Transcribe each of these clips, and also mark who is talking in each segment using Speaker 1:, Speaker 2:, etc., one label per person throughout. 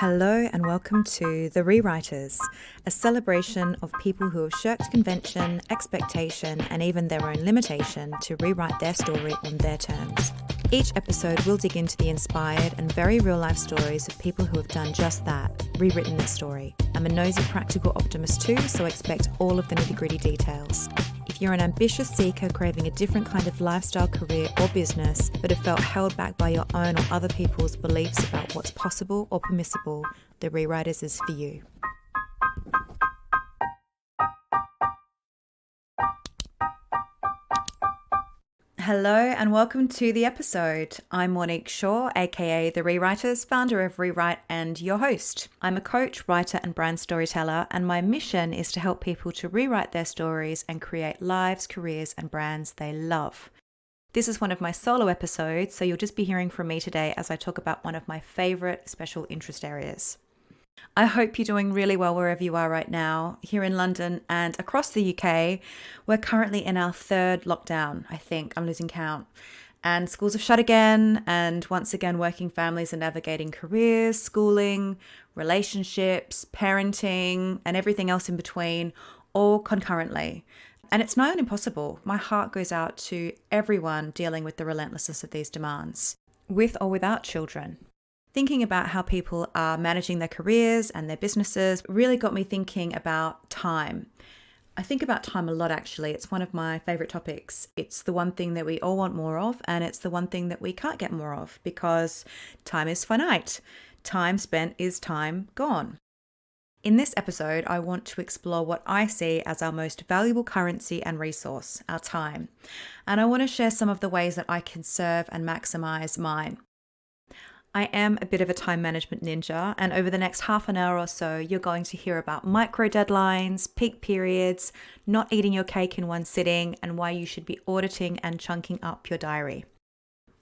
Speaker 1: Hello and welcome to The Rewriters, a celebration of people who have shirked convention, expectation, and even their own limitation to rewrite their story on their terms. Each episode will dig into the inspired and very real-life stories of people who have done just that, rewritten their story. I'm a nosy practical optimist too, so expect all of the nitty-gritty details. If you're an ambitious seeker craving a different kind of lifestyle, career, or business, but have felt held back by your own or other people's beliefs about what's possible or permissible, The Rewriters is for you. Hello and welcome to the episode. I'm Monique Shaw, aka The Rewriters, founder of Rewrite and your host. I'm a coach, writer, and brand storyteller, and my mission is to help people to rewrite their stories and create lives, careers, and brands they love. This is one of my solo episodes, so you'll just be hearing from me today as I talk about one of my favorite special interest areas. I hope you're doing really well wherever you are right now. Here in London and across the UK, we're currently in our third lockdown, I think. I'm losing count. And schools have shut again. And once again, working families are navigating careers, schooling, relationships, parenting, and everything else in between, all concurrently. And it's nigh on impossible. My heart goes out to everyone dealing with the relentlessness of these demands, with or without children. Thinking about how people are managing their careers and their businesses really got me thinking about time. I think about time a lot, actually. It's one of my favorite topics. It's the one thing that we all want more of, and it's the one thing that we can't get more of because time is finite. Time spent is time gone. In this episode, I want to explore what I see as our most valuable currency and resource, our time. And I want to share some of the ways that I conserve and maximize mine. I am a bit of a time management ninja, and over the next half an hour or so, you're going to hear about micro deadlines, peak periods, not eating your cake in one sitting, and why you should be auditing and chunking up your diary.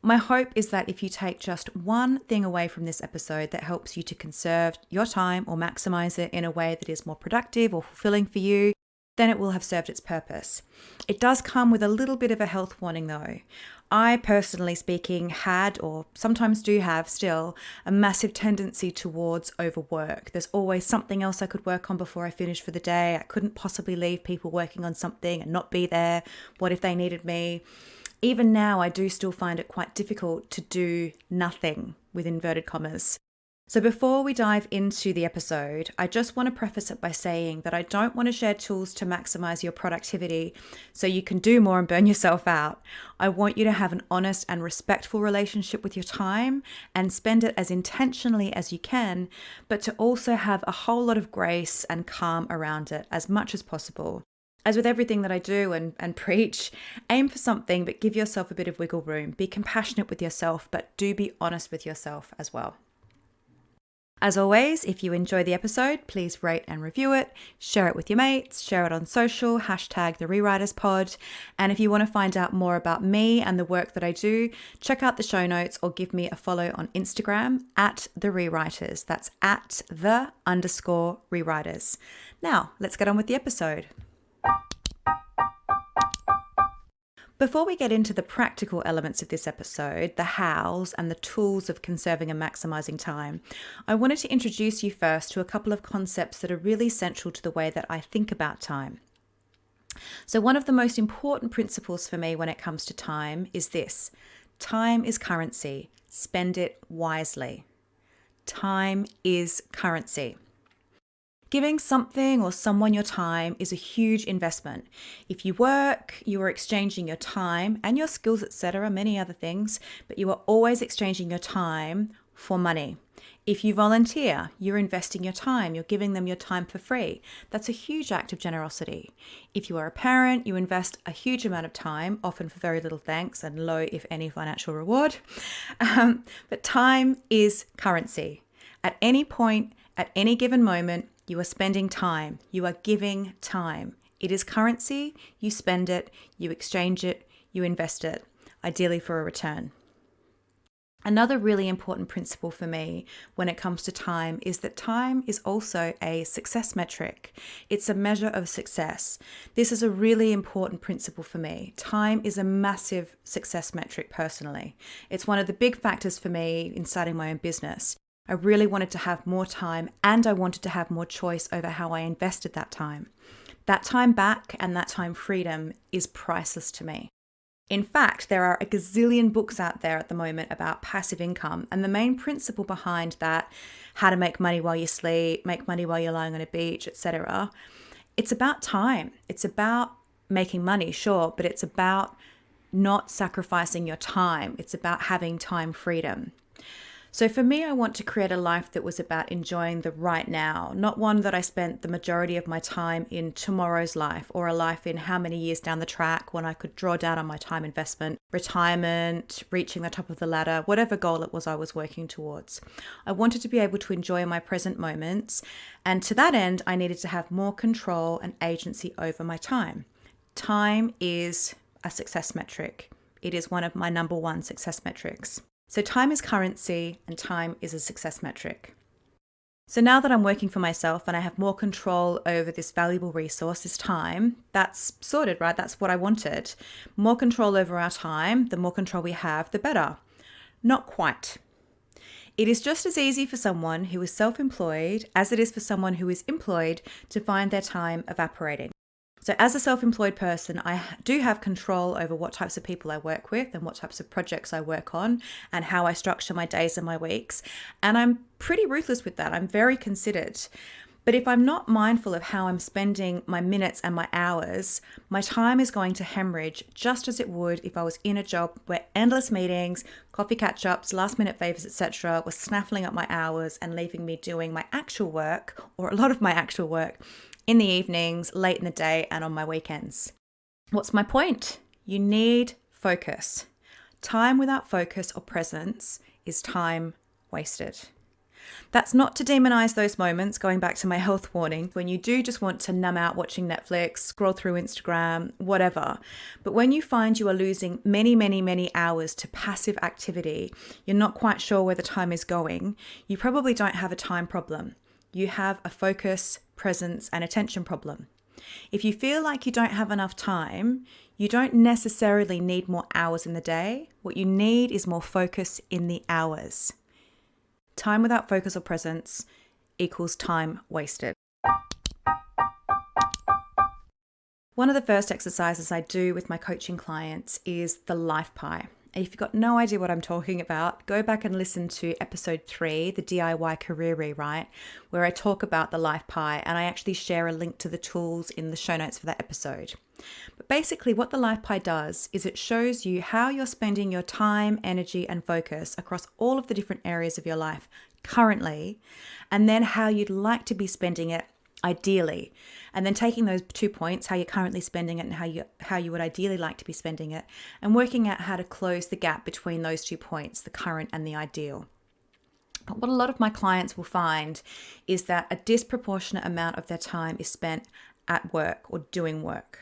Speaker 1: My hope is that if you take just one thing away from this episode that helps you to conserve your time or maximize it in a way that is more productive or fulfilling for you, then it will have served its purpose. It does come with a little bit of a health warning though. I, personally speaking, had or sometimes do have still a massive tendency towards overwork. There's always something else I could work on before I finish for the day. I couldn't possibly leave people working on something and not be there. What if they needed me? Even now, I do still find it quite difficult to do nothing, with inverted commas. So before we dive into the episode, I just want to preface it by saying that I don't want to share tools to maximize your productivity so you can do more and burn yourself out. I want you to have an honest and respectful relationship with your time and spend it as intentionally as you can, but to also have a whole lot of grace and calm around it as much as possible. As with everything that I do and preach, aim for something, but give yourself a bit of wiggle room. Be compassionate with yourself, but do be honest with yourself as well. As always, if you enjoy the episode, please rate and review it, share it with your mates, share it on social, hashtag the Rewriters Pod. And if you want to find out more about me and the work that I do, check out the show notes or give me a follow on Instagram at the Rewriters. That's at _rewriters. Now, let's get on with the episode. Before we get into the practical elements of this episode, the hows and the tools of conserving and maximizing time, I wanted to introduce you first to a couple of concepts that are really central to the way that I think about time. So one of the most important principles for me when it comes to time is this: time is currency. Spend it wisely. Time is currency. Giving something or someone your time is a huge investment. If you work, you are exchanging your time and your skills, etc., many other things, but you are always exchanging your time for money. If you volunteer, you're investing your time, you're giving them your time for free. That's a huge act of generosity. If you are a parent, you invest a huge amount of time, often for very little thanks and low, if any, financial reward. But time is currency. At any point, at any given moment, you are spending time. You are giving time. It is currency. You spend it, you exchange it, you invest it, ideally for a return. Another really important principle for me when it comes to time is that time is also a success metric. It's a measure of success. This is a really important principle for me. Time is a massive success metric personally. It's one of the big factors for me in starting my own business. I really wanted to have more time, and I wanted to have more choice over how I invested that time. That time back and that time freedom is priceless to me. In fact, there are a gazillion books out there at the moment about passive income, and the main principle behind that, how to make money while you sleep, make money while you're lying on a beach, etc. It's about time. It's about making money, sure, but it's about not sacrificing your time. It's about having time freedom. So for me, I want to create a life that was about enjoying the right now, not one that I spent the majority of my time in tomorrow's life, or a life in how many years down the track when I could draw down on my time investment, retirement, reaching the top of the ladder, whatever goal it was I was working towards. I wanted to be able to enjoy my present moments, and to that end, I needed to have more control and agency over my time. Time is a success metric. It is one of my number one success metrics. So time is currency and time is a success metric. So now that I'm working for myself and I have more control over this valuable resource, this time, that's sorted, right? That's what I wanted. More control over our time, the more control we have, the better. Not quite. It is just as easy for someone who is self-employed as it is for someone who is employed to find their time evaporating. So as a self-employed person, I do have control over what types of people I work with and what types of projects I work on and how I structure my days and my weeks. And I'm pretty ruthless with that. I'm very considered. But if I'm not mindful of how I'm spending my minutes and my hours, my time is going to hemorrhage just as it would if I was in a job where endless meetings, coffee catch-ups, last-minute favors, etc. were snaffling up my hours and leaving me doing my actual work, or a lot of my actual work, in the evenings, late in the day, and on my weekends. What's my point? You need focus. Time without focus or presence is time wasted. That's not to demonize those moments, going back to my health warning, when you do just want to numb out watching Netflix, scroll through Instagram, whatever. But when you find you are losing many hours to passive activity, you're not quite sure where the time is going, you probably don't have a time problem. You have a focus, presence, and attention problem. If you feel like you don't have enough time, you don't necessarily need more hours in the day. What you need is more focus in the hours. Time without focus or presence equals time wasted. One of the first exercises I do with my coaching clients is the life pie. If you've got no idea what I'm talking about, go back and listen to episode 3, the DIY career rewrite, where I talk about the life pie, and I actually share a link to the tools in the show notes for that episode. But basically what the life pie does is it shows you how you're spending your time, energy, and focus across all of the different areas of your life currently, and then how you'd like to be spending it ideally. And then taking those 2 points, how you're currently spending it and how you would ideally like to be spending it, and working out how to close the gap between those 2 points, the current and the ideal. But what a lot of my clients will find is that a disproportionate amount of their time is spent at work or doing work.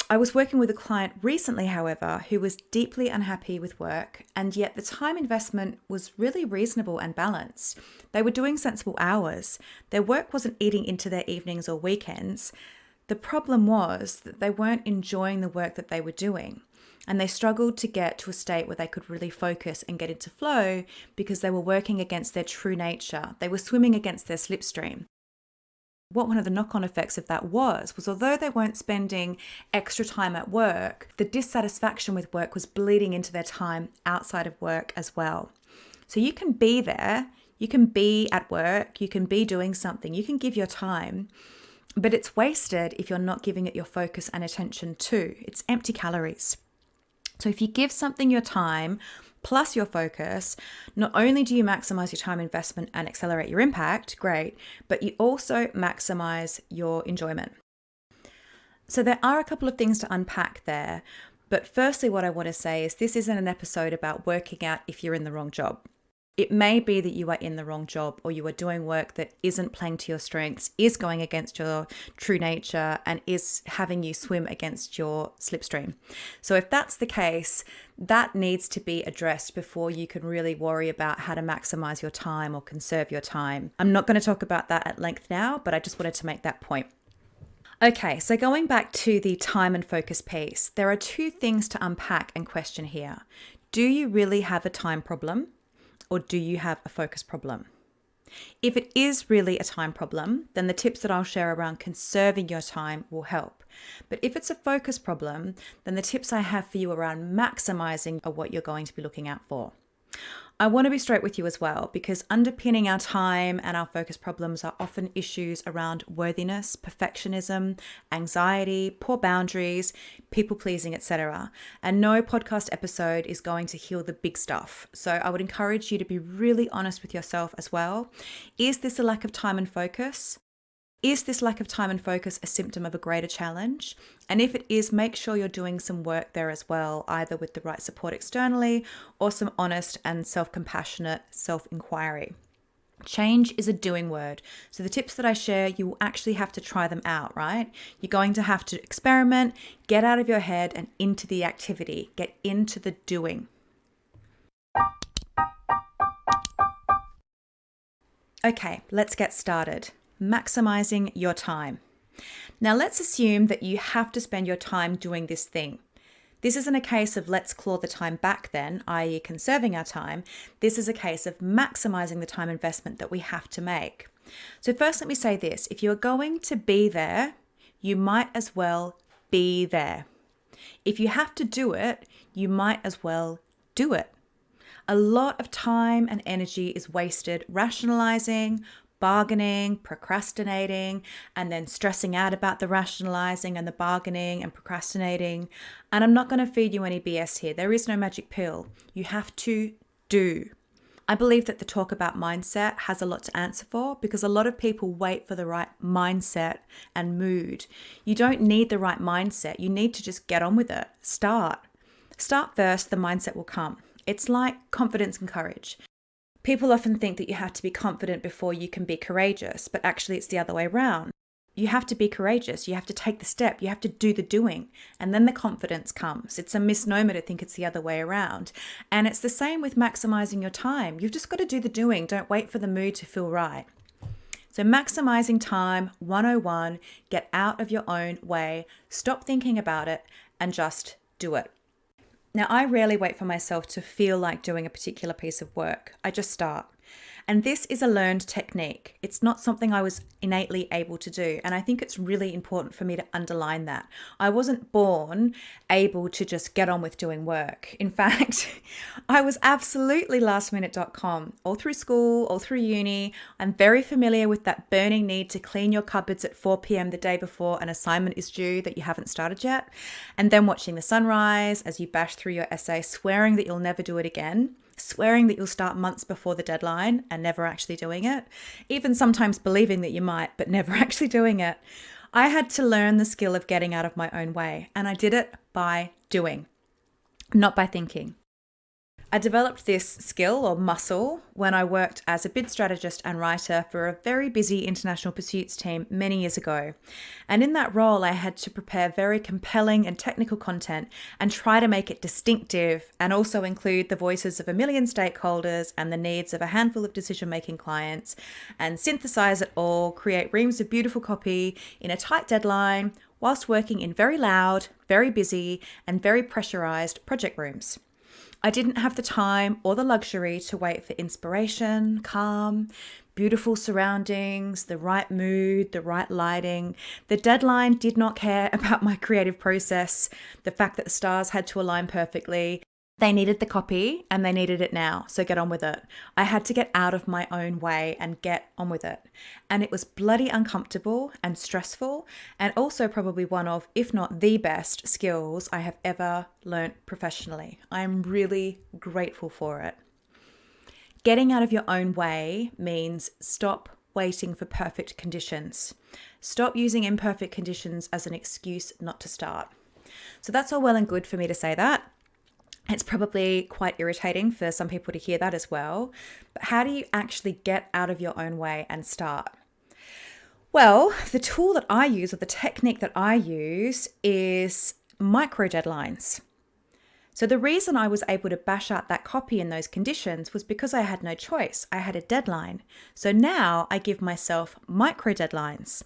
Speaker 1: I was working with a client recently, however, who was deeply unhappy with work, and yet the time investment was really reasonable and balanced. They were doing sensible hours. Their work wasn't eating into their evenings or weekends. The problem was that they weren't enjoying the work that they were doing, and they struggled to get to a state where they could really focus and get into flow because they were working against their true nature. They were swimming against their slipstream. What one of the knock-on effects of that was although they weren't spending extra time at work, the dissatisfaction with work was bleeding into their time outside of work as well. So you can be there, you can be at work, you can be doing something, you can give your time, but it's wasted if you're not giving it your focus and attention too. It's empty calories. So if you give something your time plus your focus, not only do you maximize your time investment and accelerate your impact, great, but you also maximize your enjoyment. So there are a couple of things to unpack there. But firstly, what I want to say is this isn't an episode about working out if you're in the wrong job. It may be that you are in the wrong job, or you are doing work that isn't playing to your strengths, is going against your true nature, and is having you swim against your slipstream. So if that's the case, that needs to be addressed before you can really worry about how to maximize your time or conserve your time. I'm not going to talk about that at length now, but I just wanted to make that point. Okay, so going back to the time and focus piece, there are 2 things to unpack and question here. Do you really have a time problem? Or do you have a focus problem? If it is really a time problem, then the tips that I'll share around conserving your time will help. But if it's a focus problem, then the tips I have for you around maximizing are what you're going to be looking out for. I want to be straight with you as well, because underpinning our time and our focus problems are often issues around worthiness, perfectionism, anxiety, poor boundaries, people pleasing, etc. And no podcast episode is going to heal the big stuff. So I would encourage you to be really honest with yourself as well. Is this a lack of time and focus? Is this lack of time and focus a symptom of a greater challenge? And if it is, make sure you're doing some work there as well, either with the right support externally or some honest and self-compassionate self-inquiry. Change is a doing word. So the tips that I share, you will actually have to try them out, right? You're going to have to experiment, get out of your head and into the activity, get into the doing. Okay, let's get started. Maximizing your time. Now let's assume that you have to spend your time doing this thing. This isn't a case of let's claw the time back then, i.e. conserving our time. This is a case of maximizing the time investment that we have to make. So first let me say this, if you're going to be there, you might as well be there. If you have to do it, you might as well do it. A lot of time and energy is wasted rationalizing, bargaining, procrastinating, and then stressing out about the rationalizing and the bargaining and procrastinating. And I'm not going to feed you any BS here. There is no magic pill. You have to do. I believe that the talk about mindset has a lot to answer for, because a lot of people wait for the right mindset and mood. You don't need the right mindset. You need to just get on with it. Start first, the mindset will come. It's like confidence and courage. People often think that you have to be confident before you can be courageous, but actually it's the other way around. You have to be courageous. You have to take the step. You have to do the doing, and then the confidence comes. It's a misnomer to think it's the other way around. And it's the same with maximizing your time. You've just got to do the doing. Don't wait for the mood to feel right. So maximizing time 101, get out of your own way, stop thinking about it, and just do it. Now, I rarely wait for myself to feel like doing a particular piece of work. I just start. And this is a learned technique. It's not something I was innately able to do. And I think it's really important for me to underline that. I wasn't born able to just get on with doing work. In fact, I was absolutely lastminute.com. All through school, all through uni. I'm very familiar with that burning need to clean your cupboards at 4 p.m. the day before an assignment is due that you haven't started yet. And then watching the sunrise as you bash through your essay, swearing that you'll never do it again. Swearing that you'll start months before the deadline and never actually doing it. Even sometimes believing that you might, but never actually doing it. I had to learn the skill of getting out of my own way, and I did it by doing, not by thinking. I developed this skill or muscle when I worked as a bid strategist and writer for a very busy international pursuits team many years ago. And in that role, I had to prepare very compelling and technical content and try to make it distinctive, and also include the voices of a million stakeholders and the needs of a handful of decision-making clients, and synthesize it all, create reams of beautiful copy in a tight deadline, whilst working in very loud, very busy, and very pressurized project rooms. I didn't have the time or the luxury to wait for inspiration, calm, beautiful surroundings, the right mood, the right lighting. The deadline did not care about my creative process, the fact that the stars had to align perfectly. They needed the copy and they needed it now, so get on with it. I had to get out of my own way and get on with it. And it was bloody uncomfortable and stressful, and also probably one of, if not the best skills I have ever learnt professionally. I'm really grateful for it. Getting out of your own way means stop waiting for perfect conditions. Stop using imperfect conditions as an excuse not to start. So that's all well and good for me to say that. It's probably quite irritating for some people to hear that as well. But how do you actually get out of your own way and start? Well, the tool that I use, or the technique that I use, is micro deadlines. So the reason I was able to bash out that copy in those conditions was because I had no choice. I had a deadline. So now I give myself micro deadlines.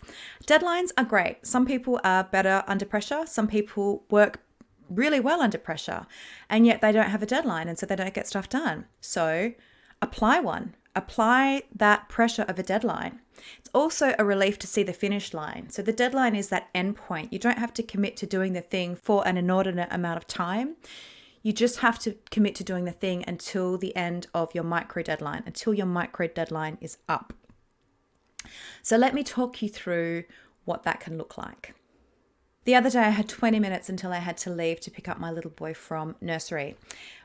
Speaker 1: Deadlines are great. Some people are better under pressure. Some people work really well under pressure, and yet they don't have a deadline, and so they don't get stuff done. So apply one. Apply that pressure of a deadline. It's also a relief to see the finish line. So the deadline is that end point. You don't have to commit to doing the thing for an inordinate amount of time. You just have to commit to doing the thing until the end of your micro deadline, until your micro deadline is up. So let me talk you through what that can look like. The other day I had 20 minutes until I had to leave to pick up my little boy from nursery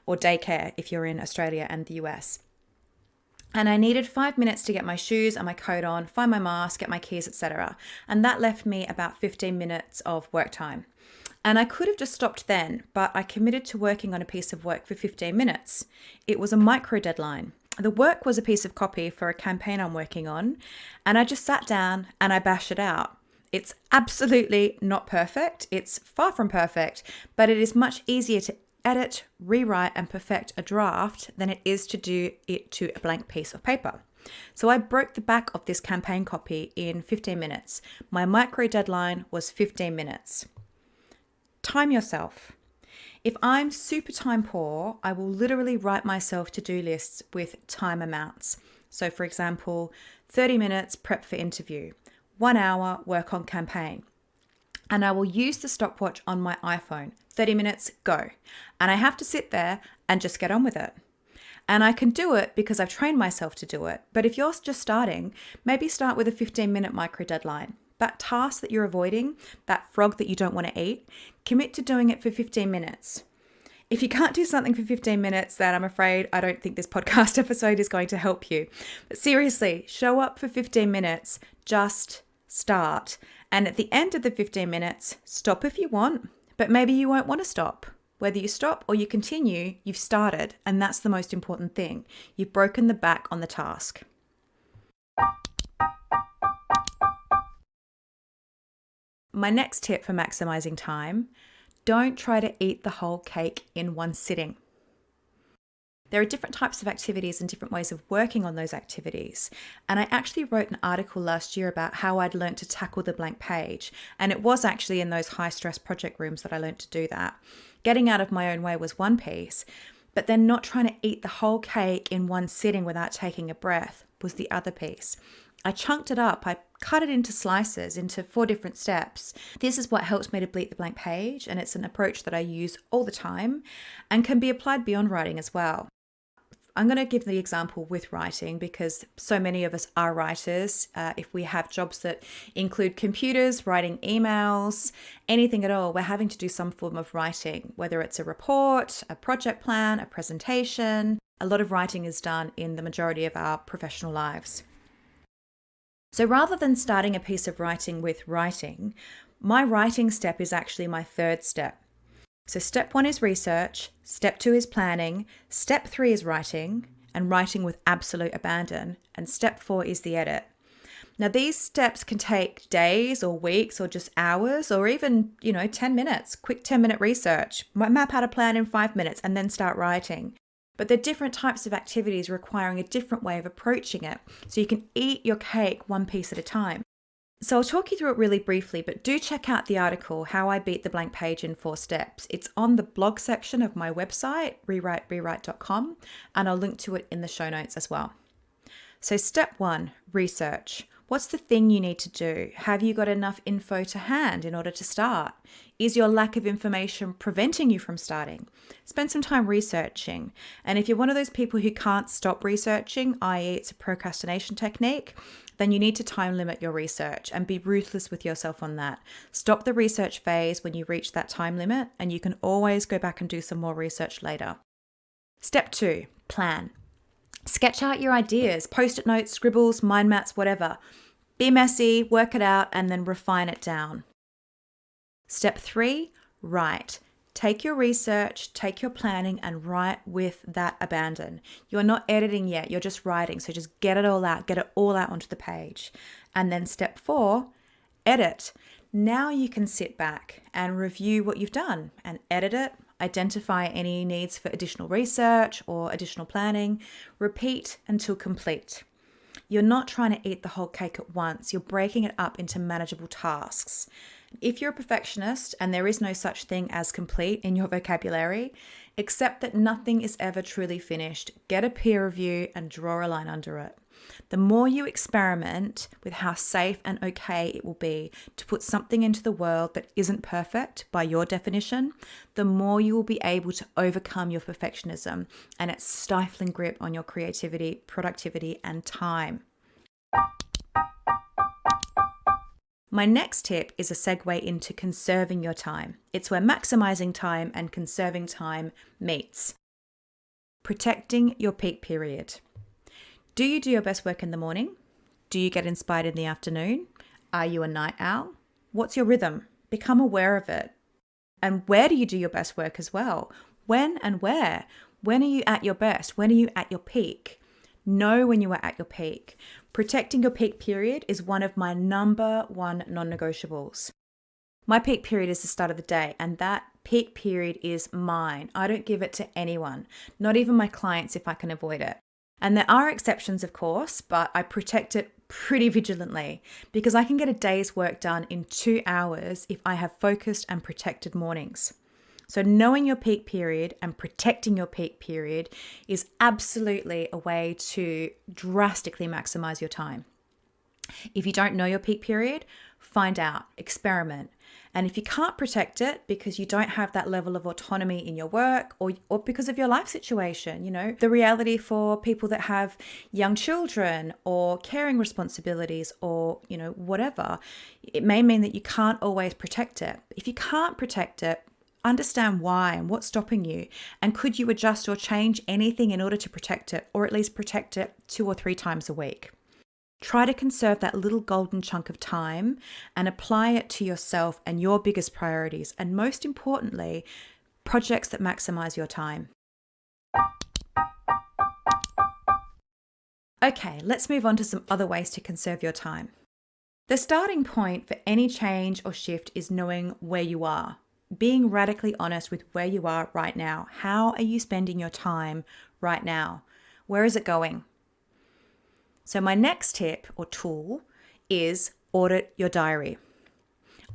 Speaker 1: or daycare if you're in Australia and the US. And I needed 5 minutes to get my shoes and my coat on, find my mask, get my keys, etc. And that left me about 15 minutes of work time. And I could have just stopped then, but I committed to working on a piece of work for 15 minutes. It was a micro deadline. The work was a piece of copy for a campaign I'm working on, and I just sat down and I bashed it out. It's absolutely not perfect. It's far from perfect, but it is much easier to edit, rewrite, and perfect a draft than it is to do it to a blank piece of paper. So I broke the back of this campaign copy in 15 minutes. My micro deadline was 15 minutes. Time yourself. If I'm super time poor, I will literally write myself to-do lists with time amounts. So for example, 30 minutes prep for interview, 1 hour work on campaign. And I will use the stopwatch on my iPhone. 30 minutes, go. And I have to sit there and just get on with it. And I can do it because I've trained myself to do it. But if you're just starting, maybe start with a 15-minute micro deadline. That task that you're avoiding, that frog that you don't want to eat, commit to doing it for 15 minutes. If you can't do something for 15 minutes, then I'm afraid I don't think this podcast episode is going to help you. But seriously, show up for 15 minutes, just start. And at the end of the 15 minutes, stop if you want, but maybe you won't want to stop. Whether you stop or you continue, you've started, and that's the most important thing. You've broken the back on the task. My next tip for maximizing time, don't try to eat the whole cake in one sitting. There are different types of activities and different ways of working on those activities. And I actually wrote an article last year about how I'd learned to tackle the blank page. And it was actually in those high stress project rooms that I learned to do that. Getting out of my own way was one piece, but then not trying to eat the whole cake in one sitting without taking a breath was the other piece. I chunked it up. I cut it into slices, into 4 different steps. This is what helps me to beat the blank page, and it's an approach that I use all the time and can be applied beyond writing as well. I'm going to give the example with writing because so many of us are writers. If we have jobs that include computers, writing emails, anything at all, we're having to do some form of writing, whether it's a report, a project plan, a presentation. A lot of writing is done in the majority of our professional lives. So rather than starting a piece of writing with writing, my writing step is actually my 3rd step. So step 1 is research, step 2 is planning, step 3 is writing, and writing with absolute abandon, and step 4 is the edit. Now these steps can take days or weeks or just hours or even, 10 minutes, quick 10-minute research, map out a plan in 5 minutes and then start writing. But they're different types of activities requiring a different way of approaching it. So you can eat your cake one piece at a time. So I'll talk you through it really briefly, but do check out the article, How I Beat the Blank Page in 4 Steps. It's on the blog section of my website, rewrite.com, and I'll link to it in the show notes as well. So step 1, research. What's the thing you need to do? Have you got enough info to hand in order to start? Is your lack of information preventing you from starting? Spend some time researching. And if you're one of those people who can't stop researching, i.e. it's a procrastination technique, then you need to time limit your research and be ruthless with yourself on that. Stop the research phase when you reach that time limit, and you can always go back and do some more research later. Step 2, plan. Sketch out your ideas, post-it notes, scribbles, mind maps, whatever. Be messy, work it out, and then refine it down. Step 3, write. Take your research, take your planning, and write with that abandon. You're not editing yet, you're just writing. So just get it all out onto the page. And then step 4, edit. Now you can sit back and review what you've done and edit it, identify any needs for additional research or additional planning, repeat until complete. You're not trying to eat the whole cake at once. You're breaking it up into manageable tasks. If you're a perfectionist and there is no such thing as complete in your vocabulary, Accept that nothing is ever truly finished. Get a peer review and draw a line under it. The more you experiment with how safe and okay it will be to put something into the world that isn't perfect by your definition, the more you will be able to overcome your perfectionism and its stifling grip on your creativity, productivity, and time. My next tip is a segue into conserving your time. It's where maximizing time and conserving time meets. Protecting your peak period. Do you do your best work in the morning? Do you get inspired in the afternoon? Are you a night owl? What's your rhythm? Become aware of it. And where do you do your best work as well? When and where? When are you at your best? When are you at your peak? Know when you are at your peak. Protecting your peak period is one of my number one non-negotiables. My peak period is the start of the day, and that peak period is mine. I don't give it to anyone, not even my clients if I can avoid it. And there are exceptions, of course, but I protect it pretty vigilantly because I can get a day's work done in 2 hours if I have focused and protected mornings. So knowing your peak period and protecting your peak period is absolutely a way to drastically maximize your time. If you don't know your peak period, find out, experiment. And if you can't protect it because you don't have that level of autonomy in your work or because of your life situation, the reality for people that have young children or caring responsibilities or, whatever, it may mean that you can't always protect it. If you can't protect it, understand why and what's stopping you. And could you adjust or change anything in order to protect it, or at least protect it 2 or 3 times a week? Try to conserve that little golden chunk of time and apply it to yourself and your biggest priorities. And most importantly, projects that maximize your time. Okay, let's move on to some other ways to conserve your time. The starting point for any change or shift is knowing where you are. Being radically honest with where you are right now. How are you spending your time right now? Where is it going? So my next tip or tool is audit your diary.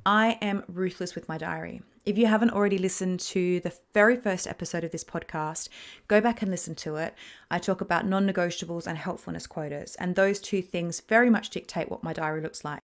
Speaker 1: I am ruthless with my diary. If you haven't already listened to the very first episode of this podcast, go back and listen to it. I talk about non-negotiables and helpfulness quotas, and those two things very much dictate what my diary looks like.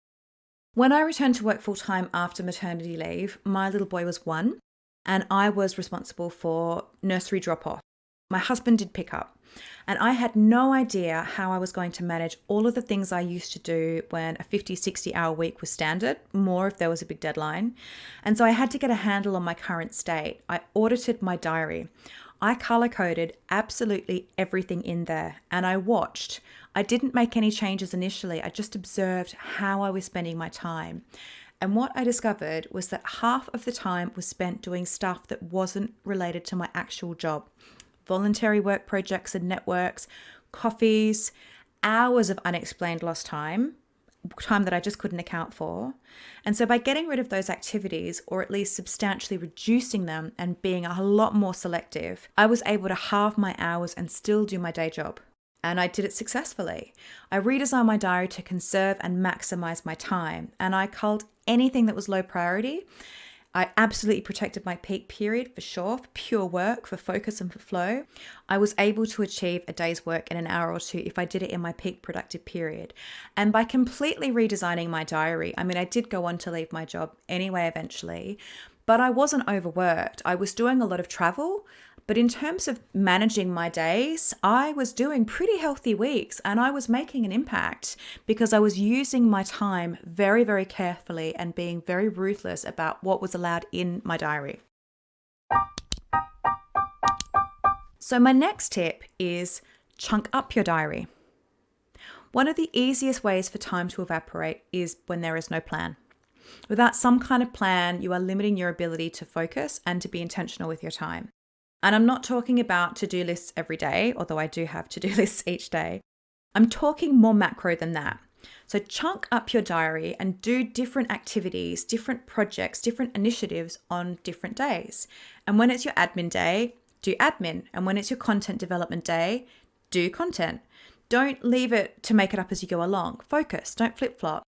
Speaker 1: When I returned to work full-time after maternity leave, my little boy was 1, and I was responsible for nursery drop-off. My husband did pick up, and I had no idea how I was going to manage all of the things I used to do when a 50, 60-hour week was standard, more if there was a big deadline. And so I had to get a handle on my current state. I audited my diary. I color-coded absolutely everything in there, and I watched. I didn't make any changes initially. I just observed how I was spending my time. And what I discovered was that half of the time was spent doing stuff that wasn't related to my actual job. Voluntary work projects and networks, coffees, hours of unexplained lost time that I just couldn't account for. And so by getting rid of those activities, or at least substantially reducing them and being a lot more selective, I was able to halve my hours and still do my day job. And I did it successfully. I redesigned my diary to conserve and maximize my time, and I culled anything that was low priority. I absolutely protected my peak period for sure, for pure work, for focus and for flow. I was able to achieve a day's work in an hour or 2 if I did it in my peak productive period. And by completely redesigning my diary, I did go on to leave my job anyway eventually, but I wasn't overworked. I was doing a lot of travel, but in terms of managing my days, I was doing pretty healthy weeks and I was making an impact because I was using my time very, very carefully and being very ruthless about what was allowed in my diary. So my next tip is chunk up your diary. One of the easiest ways for time to evaporate is when there is no plan. Without some kind of plan, you are limiting your ability to focus and to be intentional with your time. And I'm not talking about to-do lists every day, although I do have to-do lists each day. I'm talking more macro than that. So chunk up your diary and do different activities, different projects, different initiatives on different days. And when it's your admin day, do admin. And when it's your content development day, do content. Don't leave it to make it up as you go along. Focus, don't flip-flop.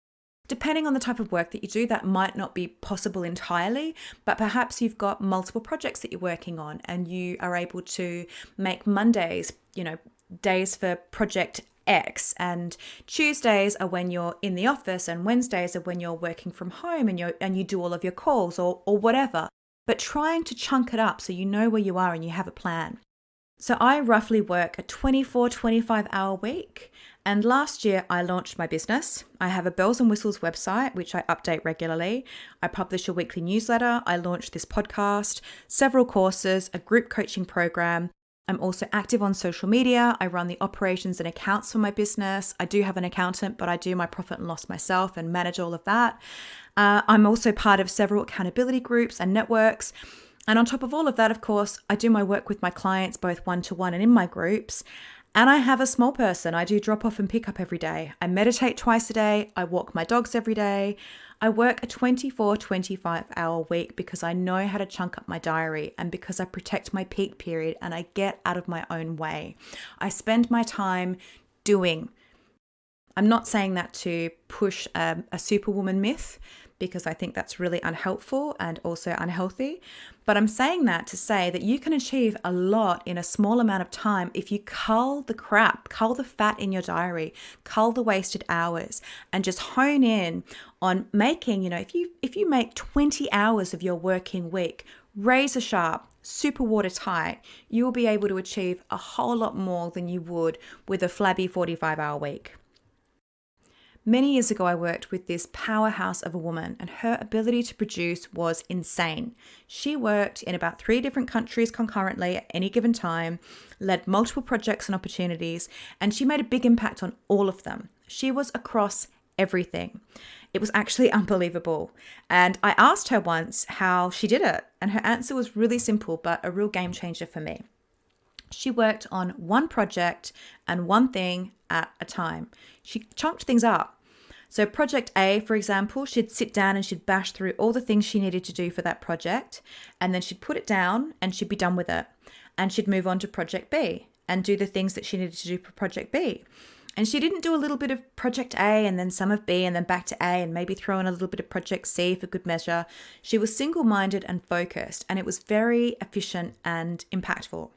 Speaker 1: Depending on the type of work that you do, that might not be possible entirely, but perhaps you've got multiple projects that you're working on and you are able to make Mondays, days for project X, and Tuesdays are when you're in the office, and Wednesdays are when you're working from home and you do all of your calls or whatever. But trying to chunk it up so you know where you are and you have a plan. So I roughly work a 24, 25-hour week. And last year I launched my business. I have a Bells and Whistles website, which I update regularly. I publish a weekly newsletter. I launched this podcast, several courses, a group coaching program. I'm also active on social media. I run the operations and accounts for my business. I do have an accountant, but I do my profit and loss myself and manage all of that. I'm also part of several accountability groups and networks. And on top of all of that, of course, I do my work with my clients, both one-to-one and in my groups. And I have a small person. I do drop off and pick up every day. I meditate twice a day. I walk my dogs every day. I work a 24, 25-hour week because I know how to chunk up my diary and because I protect my peak period and I get out of my own way. I spend my time doing. I'm not saying that to push a superwoman myth, because I think that's really unhelpful and also unhealthy. But I'm saying that to say that you can achieve a lot in a small amount of time if you cull the crap, cull the fat in your diary, cull the wasted hours, and just hone in on making, if you make 20 hours of your working week razor sharp, super watertight, you will be able to achieve a whole lot more than you would with a flabby 45-hour week. Many years ago, I worked with this powerhouse of a woman, and her ability to produce was insane. She worked in about 3 different countries concurrently at any given time, led multiple projects and opportunities, and she made a big impact on all of them. She was across everything. It was actually unbelievable. And I asked her once how she did it, and her answer was really simple, but a real game changer for me. She worked on one project and one thing at a time. She chunked things up. So project A, for example, she'd sit down and she'd bash through all the things she needed to do for that project, and then she'd put it down and she'd be done with it. And she'd move on to project B and do the things that she needed to do for project B. And she didn't do a little bit of project A and then some of B and then back to A and maybe throw in a little bit of project C for good measure. She was single-minded and focused, and it was very efficient and impactful.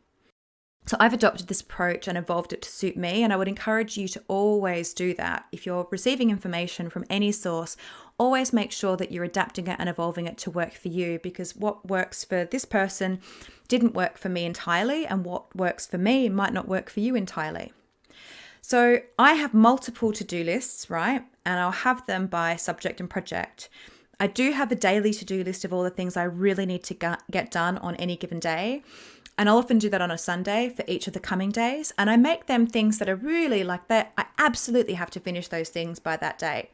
Speaker 1: So I've adopted this approach and evolved it to suit me, and I would encourage you to always do that. If you're receiving information from any source, always make sure that you're adapting it and evolving it to work for you, because what works for this person didn't work for me entirely, and what works for me might not work for you entirely. So I have multiple to-do lists, right? And I'll have them by subject and project. I do have a daily to-do list of all the things I really need to get done on any given day. And I'll often do that on a Sunday for each of the coming days. And I make them things that are really like that. I absolutely have to finish those things by that day.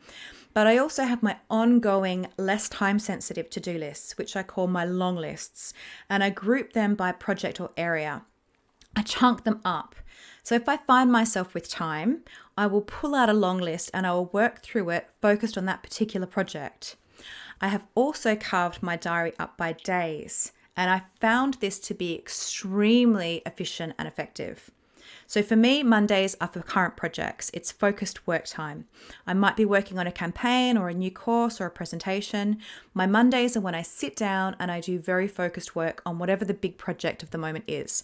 Speaker 1: But I also have my ongoing, less time-sensitive to-do lists, which I call my long lists. And I group them by project or area. I chunk them up. So if I find myself with time, I will pull out a long list and I will work through it focused on that particular project. I have also carved my diary up by days. And I found this to be extremely efficient and effective. So for me, Mondays are for current projects. It's focused work time. I might be working on a campaign or a new course or a presentation. My Mondays are when I sit down and I do very focused work on whatever the big project of the moment is.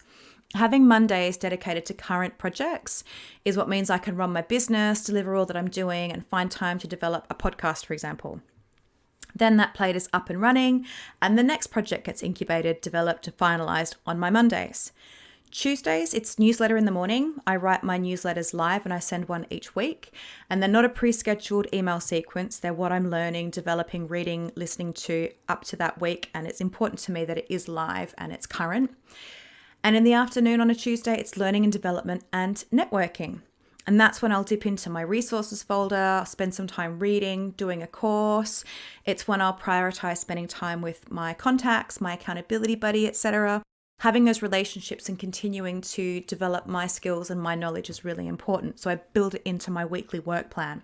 Speaker 1: Having Mondays dedicated to current projects is what means I can run my business, deliver all that I'm doing, and find time to develop a podcast, for example. Then that plate is up and running, and the next project gets incubated, developed, and finalized on my Mondays. Tuesdays, it's newsletter in the morning. I write my newsletters live and I send one each week. And they're not a pre-scheduled email sequence. They're what I'm learning, developing, reading, listening to up to that week. And it's important to me that it is live and it's current. And in the afternoon on a Tuesday, it's learning and development and networking. And that's when I'll dip into my resources folder, I'll spend some time reading, doing a course. It's when I'll prioritize spending time with my contacts, my accountability buddy, etc. Having those relationships and continuing to develop my skills and my knowledge is really important. So I build it into my weekly work plan.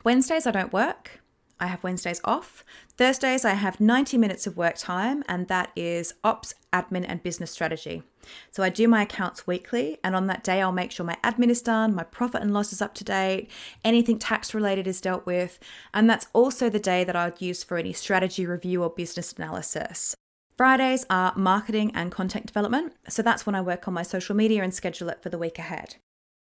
Speaker 1: Wednesdays I don't work. I have Wednesdays off. Thursdays, I have 90 minutes of work time, and that is ops, admin, and business strategy. So I do my accounts weekly, and on that day, I'll make sure my admin is done, my profit and loss is up to date, anything tax related is dealt with. And that's also the day that I would use for any strategy review or business analysis. Fridays are marketing and content development. So that's when I work on my social media and schedule it for the week ahead.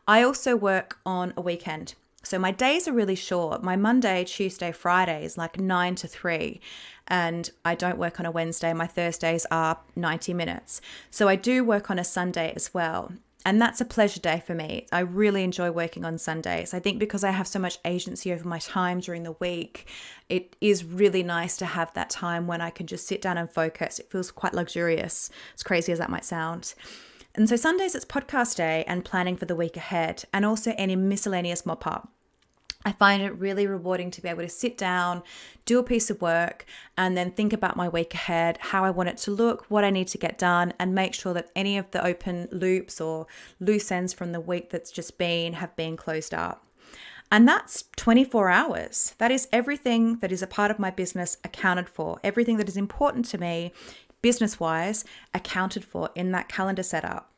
Speaker 1: I also work on a weekend. So my days are really short. My Monday, Tuesday, Friday is like 9 to 3, and I don't work on a Wednesday. My Thursdays are 90 minutes. So I do work on a Sunday as well. And that's a pleasure day for me. I really enjoy working on Sundays. I think because I have so much agency over my time during the week, it is really nice to have that time when I can just sit down and focus. It feels quite luxurious, as crazy as that might sound. And so Sundays, it's podcast day and planning for the week ahead, and also any miscellaneous mop up. I find it really rewarding to be able to sit down, do a piece of work, and then think about my week ahead, how I want it to look, what I need to get done, and make sure that any of the open loops or loose ends from the week that's just been have been closed up. And that's 24 hours. That is everything that is a part of my business accounted for, everything that is important to me business-wise accounted for in that calendar setup.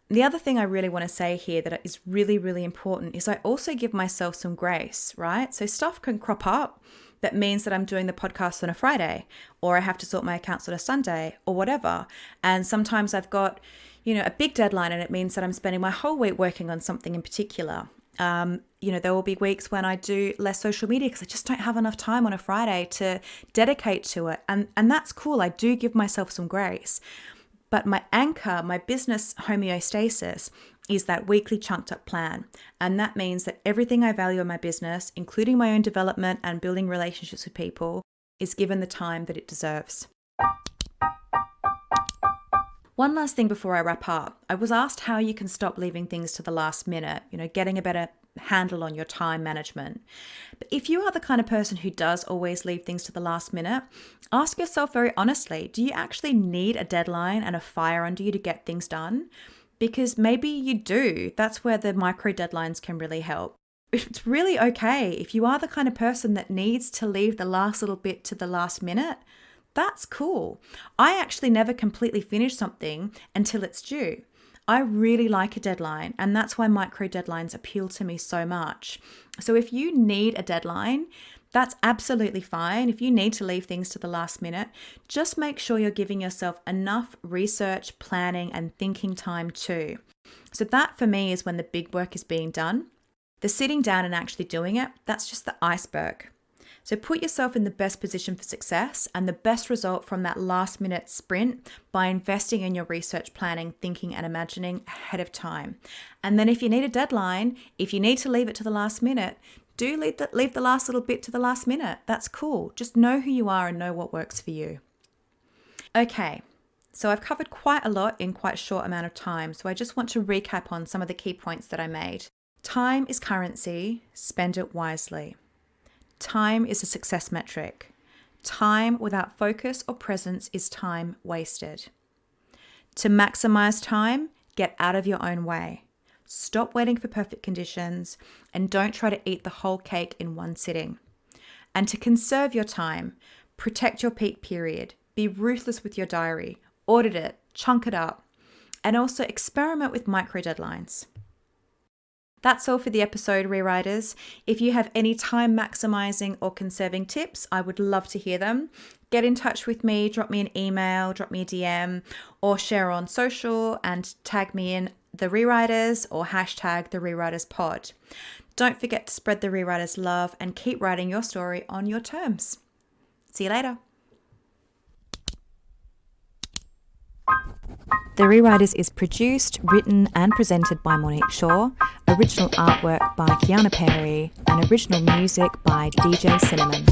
Speaker 1: The other thing I really want to say here that is really, really important is I also give myself some grace, right? So stuff can crop up that means that I'm doing the podcast on a Friday, or I have to sort my accounts on a Sunday, or whatever. And sometimes I've got, a big deadline, and it means that I'm spending my whole week working on something in particular. There will be weeks when I do less social media because I just don't have enough time on a Friday to dedicate to it. And that's cool. I do give myself some grace. But my anchor, my business homeostasis, is that weekly chunked up plan. And that means that everything I value in my business, including my own development and building relationships with people, is given the time that it deserves. One last thing before I wrap up. I was asked how you can stop leaving things to the last minute, getting a better handle on your time management. But if you are the kind of person who does always leave things to the last minute, ask yourself very honestly, do you actually need a deadline and a fire under you to get things done? Because maybe you do. That's where the micro deadlines can really help. It's really okay if you are the kind of person that needs to leave the last little bit to the last minute. That's cool. I actually never completely finish something until it's due. I really like a deadline, and that's why micro deadlines appeal to me so much. So if you need a deadline, that's absolutely fine. If you need to leave things to the last minute, just make sure you're giving yourself enough research, planning, and thinking time too. So that for me is when the big work is being done. The sitting down and actually doing it, that's just the iceberg. So put yourself in the best position for success and the best result from that last minute sprint by investing in your research, planning, thinking, and imagining ahead of time. And then if you need a deadline, if you need to leave it to the last minute, do leave the last little bit to the last minute. That's cool. Just know who you are and know what works for you. Okay, so I've covered quite a lot in quite a short amount of time. So I just want to recap on some of the key points that I made. Time is currency. Spend it wisely. Time is a success metric. Time without focus or presence is time wasted. To maximize time, get out of your own way. Stop waiting for perfect conditions and don't try to eat the whole cake in one sitting. And to conserve your time, protect your peak period. Be ruthless with your diary. Audit it, chunk it up, and also experiment with micro deadlines. That's all for the episode, rewriters. If you have any time maximizing or conserving tips, I would love to hear them. Get in touch with me, drop me an email, drop me a DM, or share on social and tag me in the rewriters or hashtag the rewriters pod. Don't forget to spread the rewriters love and keep writing your story on your terms. See you later. The Rewriters is produced, written and presented by Monique Shaw, original artwork by Kiana Perry, and original music by DJ Cinnamon.